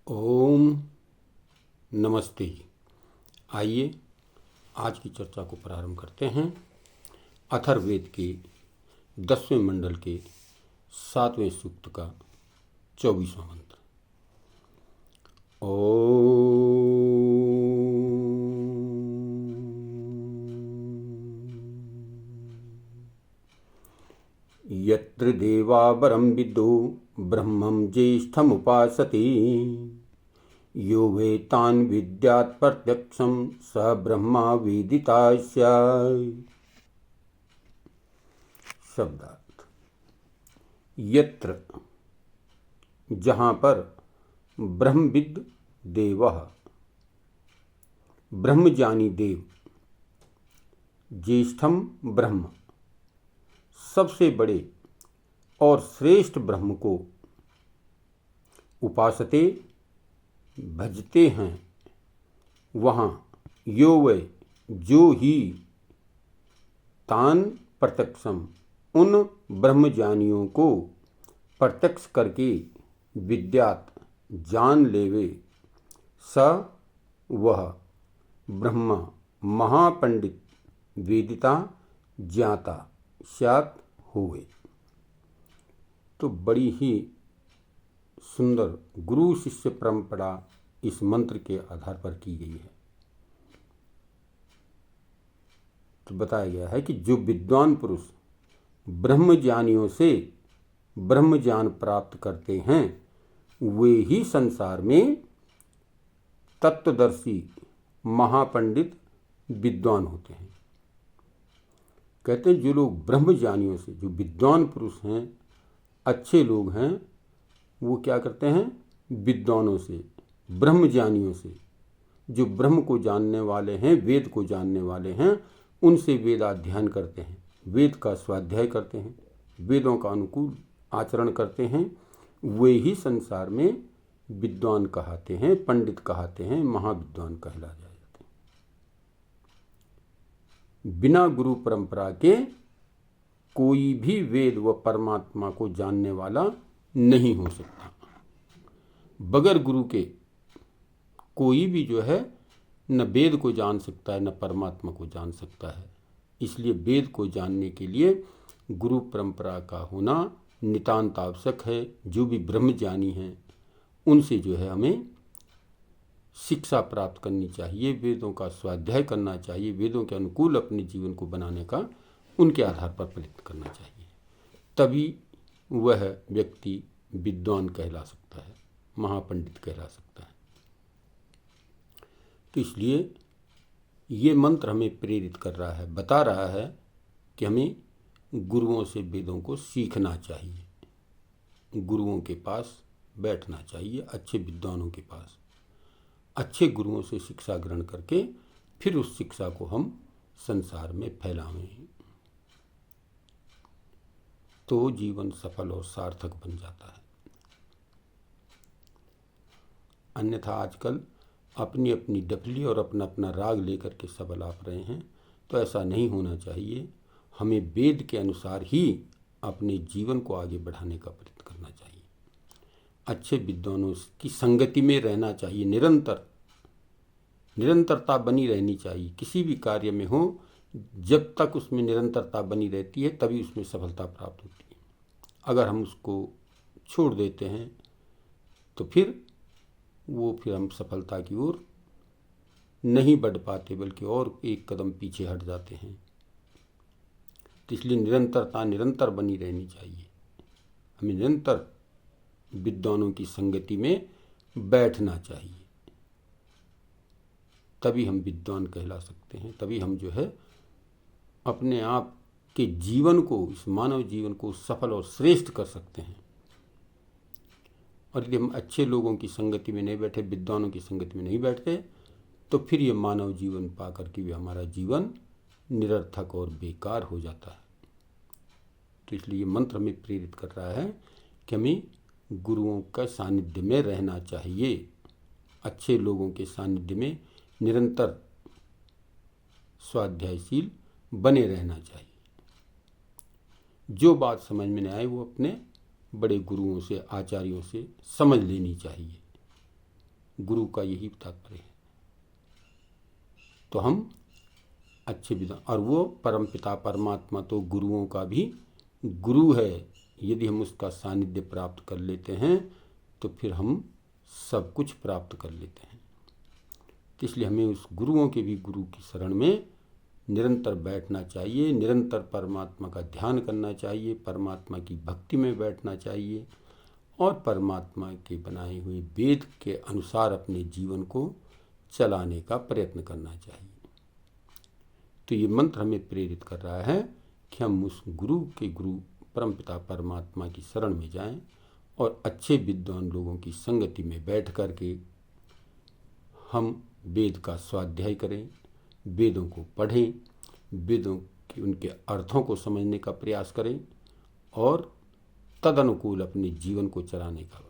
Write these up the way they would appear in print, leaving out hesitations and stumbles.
ओम नमस्ते जी। आइए आज की चर्चा को प्रारंभ करते हैं। अथर्ववेद के 10वें मंडल के 7वें सूक्त का 24वां मंत्र। यत्र देवा वरं विदो ब्रह्मं ज्येष्ठमुपासते यो वेत्तान् विद्यात् प्रत्यक्षं स ब्रह्मा वेदितास्याय। शब्दार्थ। यत्र जहाँ पर ब्रह्मविद देवः ब्रह्मज्ञानी देव, ज्येष्ठम ब्रह्म सबसे बड़े और श्रेष्ठ ब्रह्म को उपासते भजते हैं, वहाँ यो वे जो ही तान प्रत्यक्षम उन ब्रह्मज्ञानियों को प्रत्यक्ष करके विद्यात जान लेवे, स वह ब्रह्म महापंडित वेदिता ज्ञाता स्यात् हुए। तो बड़ी ही सुंदर गुरु शिष्य परंपरा इस मंत्र के आधार पर की गई है। तो बताया गया है कि जो विद्वान पुरुष ब्रह्मज्ञानियों से ब्रह्म ज्ञान प्राप्त करते हैं, वे ही संसार में तत्वदर्शी महापंडित विद्वान होते हैं। कहते हैं जो लोग ब्रह्मज्ञानियों से, जो विद्वान पुरुष हैं, अच्छे लोग हैं, वो क्या करते हैं? विद्वानों से, ब्रह्मज्ञानियों से, जो ब्रह्म को जानने वाले हैं, वेद को जानने वाले हैं, उनसे वेदाध्ययन करते हैं, वेद का स्वाध्याय करते हैं, वेदों का अनुकूल आचरण करते हैं। वे ही संसार में विद्वान कहते हैं, पंडित कहते हैं, महाविद्वान कहला जाते हैं। बिना गुरु परंपरा के कोई भी वेद व परमात्मा को जानने वाला नहीं हो सकता। बगैर गुरु के कोई भी जो है न वेद को जान सकता है, न परमात्मा को जान सकता है। इसलिए वेद को जानने के लिए गुरु परंपरा का होना नितांत आवश्यक है। जो भी ब्रह्मज्ञानी हैं, उनसे जो है हमें शिक्षा प्राप्त करनी चाहिए, वेदों का स्वाध्याय करना चाहिए, वेदों के अनुकूल अपने जीवन को बनाने का उनके आधार पर प्रयत्न करना चाहिए। तभी वह व्यक्ति विद्वान कहला सकता है, महापंडित कहला सकता है। तो इसलिए ये मंत्र हमें प्रेरित कर रहा है, बता रहा है कि हमें गुरुओं से वेदों को सीखना चाहिए, गुरुओं के पास बैठना चाहिए, अच्छे विद्वानों के पास, अच्छे गुरुओं से शिक्षा ग्रहण करके फिर उस शिक्षा को हम संसार में फैलावें, तो जीवन सफल और सार्थक बन जाता है। अन्यथा आजकल अपनी अपनी डफली और अपना अपना राग लेकर के सब अलाप रहे हैं, तो ऐसा नहीं होना चाहिए। हमें वेद के अनुसार ही अपने जीवन को आगे बढ़ाने का प्रयत्न करना चाहिए। अच्छे विद्वानों की संगति में रहना चाहिए, निरंतरता बनी रहनी चाहिए। किसी भी कार्य में हो, जब तक उसमें निरंतरता बनी रहती है तभी उसमें सफलता प्राप्त होती है। अगर हम उसको छोड़ देते हैं तो फिर हम सफलता की ओर नहीं बढ़ पाते, बल्कि और एक कदम पीछे हट जाते हैं। तो इसलिए निरंतरता निरंतर बनी रहनी चाहिए। हमें निरंतर विद्वानों की संगति में बैठना चाहिए, तभी हम विद्वान कहला सकते हैं। तभी हम जो है अपने आप के जीवन को, इस मानव जीवन को सफल और श्रेष्ठ कर सकते हैं। और यदि हम अच्छे लोगों की संगति में नहीं बैठे, विद्वानों की संगति में नहीं बैठते, तो फिर ये मानव जीवन पा करके भी हमारा जीवन निरर्थक और बेकार हो जाता है। तो इसलिए ये मंत्र हमें प्रेरित कर रहा है कि हमें गुरुओं का सानिध्य में रहना चाहिए, अच्छे लोगों के सानिध्य में निरंतर स्वाध्यायशील बने रहना चाहिए। जो बात समझ में नहीं आए वो अपने बड़े गुरुओं से, आचार्यों से समझ लेनी चाहिए। गुरु का यही तात्पर्य है। तो हम अच्छे विद्वान, और वो परमपिता परमात्मा तो गुरुओं का भी गुरु है। यदि हम उसका सानिध्य प्राप्त कर लेते हैं तो फिर हम सब कुछ प्राप्त कर लेते हैं। तो इसलिए हमें उस गुरुओं के भी गुरु की शरण में निरंतर बैठना चाहिए, निरंतर परमात्मा का ध्यान करना चाहिए, परमात्मा की भक्ति में बैठना चाहिए और परमात्मा के बनाए हुए वेद के अनुसार अपने जीवन को चलाने का प्रयत्न करना चाहिए। तो ये मंत्र हमें प्रेरित कर रहा है कि हम उस गुरु के गुरु परमपिता परमात्मा की शरण में जाएं और अच्छे विद्वान लोगों की संगति में बैठ कर के हम वेद का स्वाध्याय करें, वेदों को पढ़ें, वेदों के उनके अर्थों को समझने का प्रयास करें और तदनुकूल अपने जीवन को चलाने का,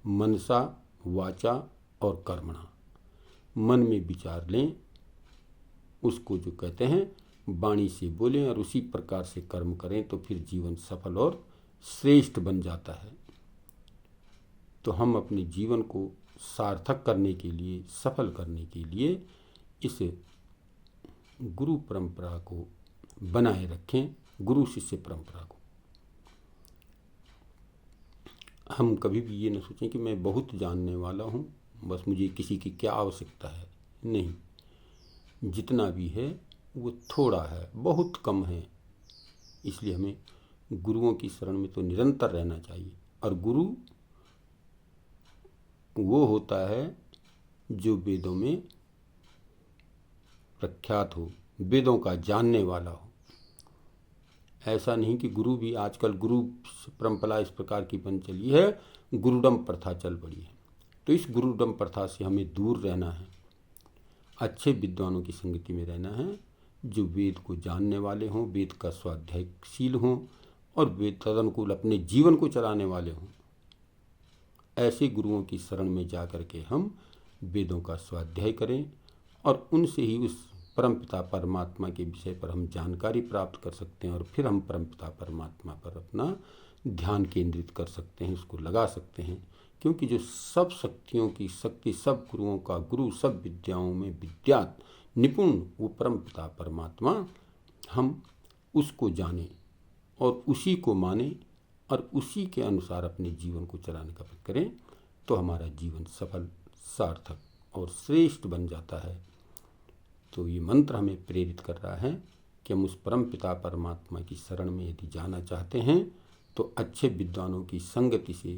मनसा वाचा और कर्मणा, मन में विचार लें, उसको जो कहते हैं वाणी से बोलें और उसी प्रकार से कर्म करें तो फिर जीवन सफल और श्रेष्ठ बन जाता है। तो हम अपने जीवन को सार्थक करने के लिए, सफल करने के लिए इस गुरु परंपरा को बनाए रखें, गुरु शिष्य परंपरा को। हम कभी भी ये न सोचें कि मैं बहुत जानने वाला हूँ, बस मुझे किसी की क्या आवश्यकता है। नहीं, जितना भी है वो थोड़ा है, बहुत कम है। इसलिए हमें गुरुओं की शरण में तो निरंतर रहना चाहिए। और गुरु वो होता है जो वेदों में प्रख्यात हो, वेदों का जानने वाला हो। ऐसा नहीं कि गुरु भी, आजकल गुरु परंपरा इस प्रकार की बन चली है, गुरुडम प्रथा चल पड़ी है। तो इस गुरुडम प्रथा से हमें दूर रहना है, अच्छे विद्वानों की संगति में रहना है जो वेद को जानने वाले हों, वेद का स्वाध्यायशील हों और वेद तदनुकूल अपने जीवन को चलाने वाले हों। ऐसे गुरुओं की शरण में जा कर के हम वेदों का स्वाध्याय करें और उनसे ही उस परमपिता परमात्मा के विषय पर हम जानकारी प्राप्त कर सकते हैं और फिर हम परमपिता परमात्मा पर अपना ध्यान केंद्रित कर सकते हैं, उसको लगा सकते हैं। क्योंकि जो सब शक्तियों की शक्ति, सब गुरुओं का गुरु, सब विद्याओं में विद्यात निपुण वो परमपिता परमात्मा, हम उसको जानें और उसी को मानें और उसी के अनुसार अपने जीवन को चलाने का प्रयत्न करें तो हमारा जीवन सफल, सार्थक और श्रेष्ठ बन जाता है। तो ये मंत्र हमें प्रेरित कर रहा है कि हम उस परमपिता परमात्मा की शरण में यदि जाना चाहते हैं तो अच्छे विद्वानों की संगति से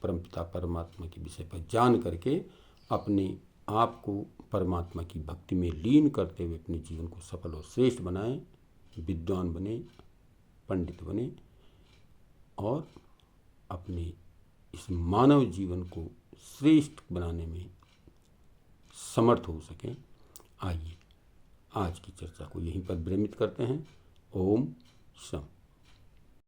परमपिता परमात्मा के विषय पर जान करके अपने आप को परमात्मा की भक्ति में लीन करते हुए अपने जीवन को सफल और श्रेष्ठ बनाएं, विद्वान बने, पंडित बने और अपने इस मानव जीवन को श्रेष्ठ बनाने में समर्थ हो सकें। आइए आज की चर्चा को यहीं पर विरमित करते हैं। ओम शम।